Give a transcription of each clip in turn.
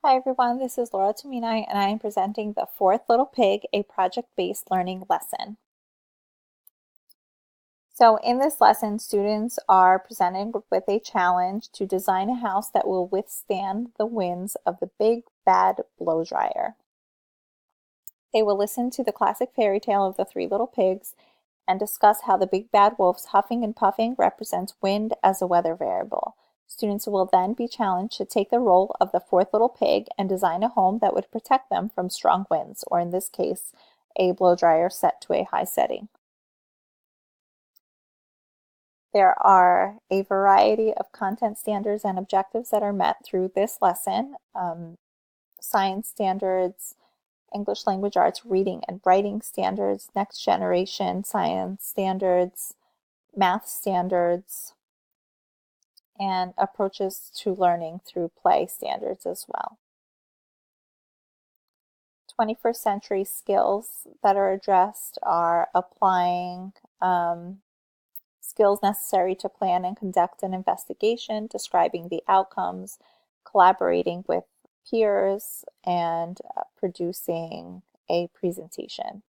Hi everyone, this is Laura Tominai and I am presenting the Fourth Little Pig, a project-based learning lesson. So in this lesson, students are presented with a challenge to design a house that will withstand the winds of the big bad blow dryer. They will listen to the classic fairy tale of the Three Little Pigs and discuss how the big bad wolf's huffing and puffing represents wind as a weather variable. Students will then be challenged to take the role of the fourth little pig and design a home that would protect them from strong winds, or in this case, a blow dryer set to a high setting. There are a variety of content standards and objectives that are met through this lesson. Science standards, English language arts reading and writing standards, next generation science standards, math standards, and approaches to learning through play standards as well. 21st century skills that are addressed are applying skills necessary to plan and conduct an investigation, describing the outcomes, collaborating with peers, and producing a presentation.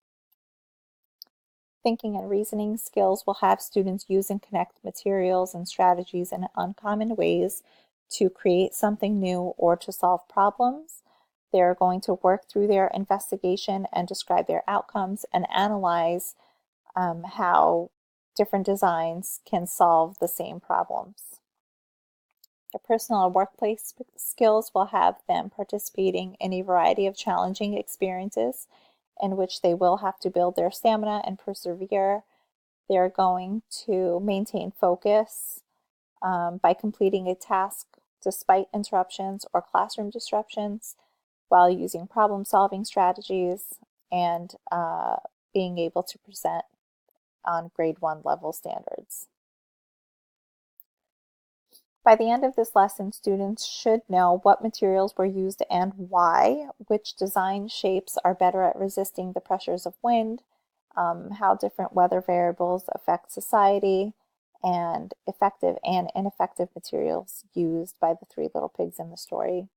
Thinking and reasoning skills will have students use and connect materials and strategies in uncommon ways to create something new or to solve problems. They're going to work through their investigation and describe their outcomes and analyze how different designs can solve the same problems. Their personal and workplace skills will have them participating in a variety of challenging experiences in which they will have to build their stamina and persevere. They're going to maintain focus by completing a task despite interruptions or classroom disruptions while using problem-solving strategies and being able to present on grade 1 level standards. By the end of this lesson, students should know what materials were used and why, which design shapes are better at resisting the pressures of wind, how different weather variables affect society, and effective and ineffective materials used by the three little pigs in the story.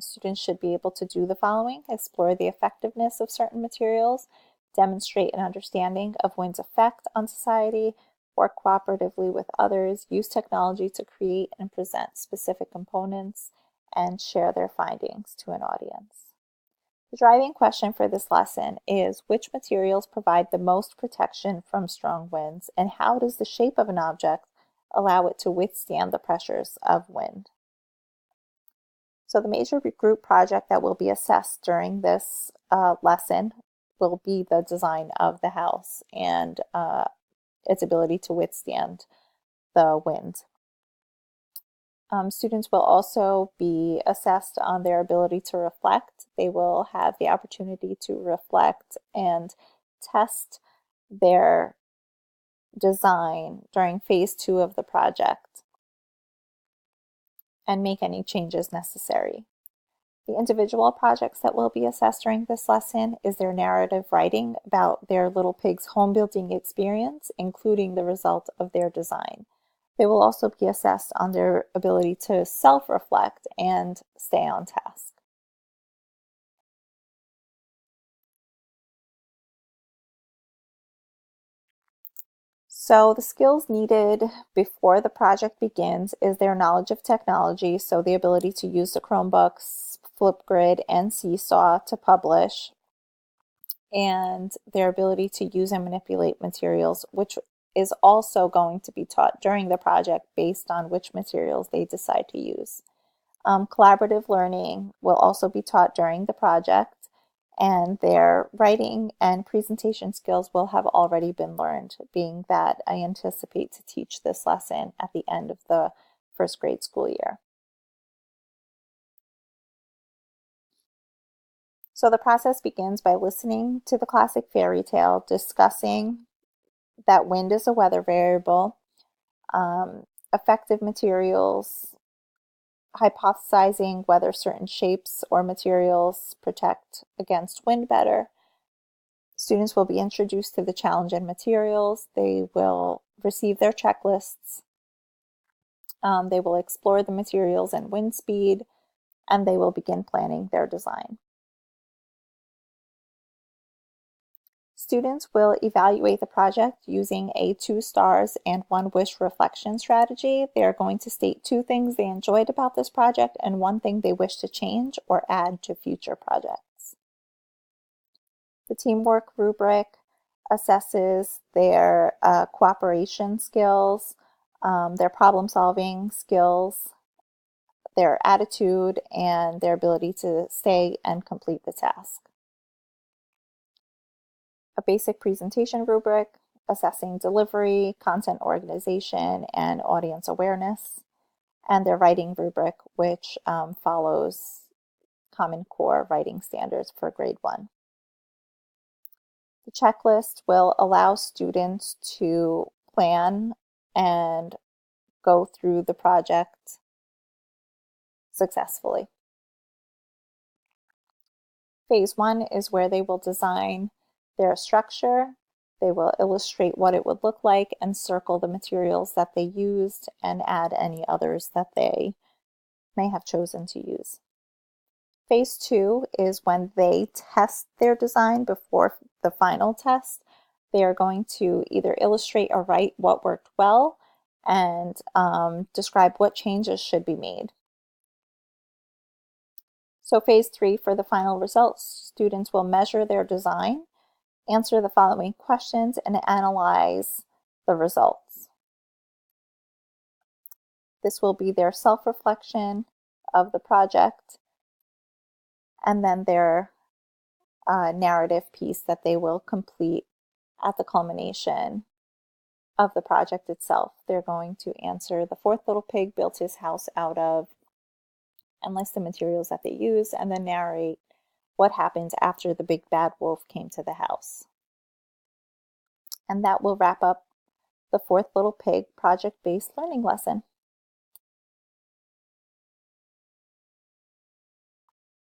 Students should be able to do the following: explore the effectiveness of certain materials, demonstrate an understanding of wind's effect on society, work cooperatively with others, use technology to create and present specific components, and share their findings to an audience. The driving question for this lesson is which materials provide the most protection from strong winds, and how does the shape of an object allow it to withstand the pressures of wind? So the major group project that will be assessed during this lesson will be the design of the house and its ability to withstand the wind. Students will also be assessed on their ability to reflect. They will have the opportunity to reflect and test their design during phase 2 of the project and make any changes necessary. The individual projects that will be assessed during this lesson is their narrative writing about their little pig's home building experience, including the result of their design. They will also be assessed on their ability to self-reflect and stay on task. So the skills needed before the project begins is their knowledge of technology, so the ability to use the Chromebooks, Flipgrid, and Seesaw to publish, and their ability to use and manipulate materials, which is also going to be taught during the project based on which materials they decide to use. Collaborative learning will also be taught during the project, and their writing and presentation skills will have already been learned, being that I anticipate to teach this lesson at the end of the first grade school year. So the process begins by listening to the classic fairy tale, discussing that wind is a weather variable, effective materials, hypothesizing whether certain shapes or materials protect against wind better. Students will be introduced to the challenge and materials. They will receive their checklists. They will explore the materials and wind speed, and they will begin planning their design. Students will evaluate the project using a 2 stars and 1 wish reflection strategy. They are going to state 2 things they enjoyed about this project and 1 thing they wish to change or add to future projects. The teamwork rubric assesses their cooperation skills, their problem-solving skills, their attitude, and their ability to stay and complete the task. A basic presentation rubric assessing delivery, content organization, and audience awareness, and their writing rubric, which follows Common Core writing standards for grade 1. The checklist will allow students to plan and go through the project successfully. Phase 1 is where they will design their structure. They will illustrate what it would look like and circle the materials that they used and add any others that they may have chosen to use. Phase 2 is when they test their design before the final test. They are going to either illustrate or write what worked well and describe what changes should be made. So phase 3, for the final results, students will measure their design, answer the following questions, and analyze the results. This will be their self-reflection of the project and then their narrative piece that they will complete at the culmination of the project itself. They're going to answer the 4th little pig built his house out of, and list the materials that they used, and then narrate what happened after the big bad wolf came to the house. And that will wrap up the 4th Little Pig project-based learning lesson.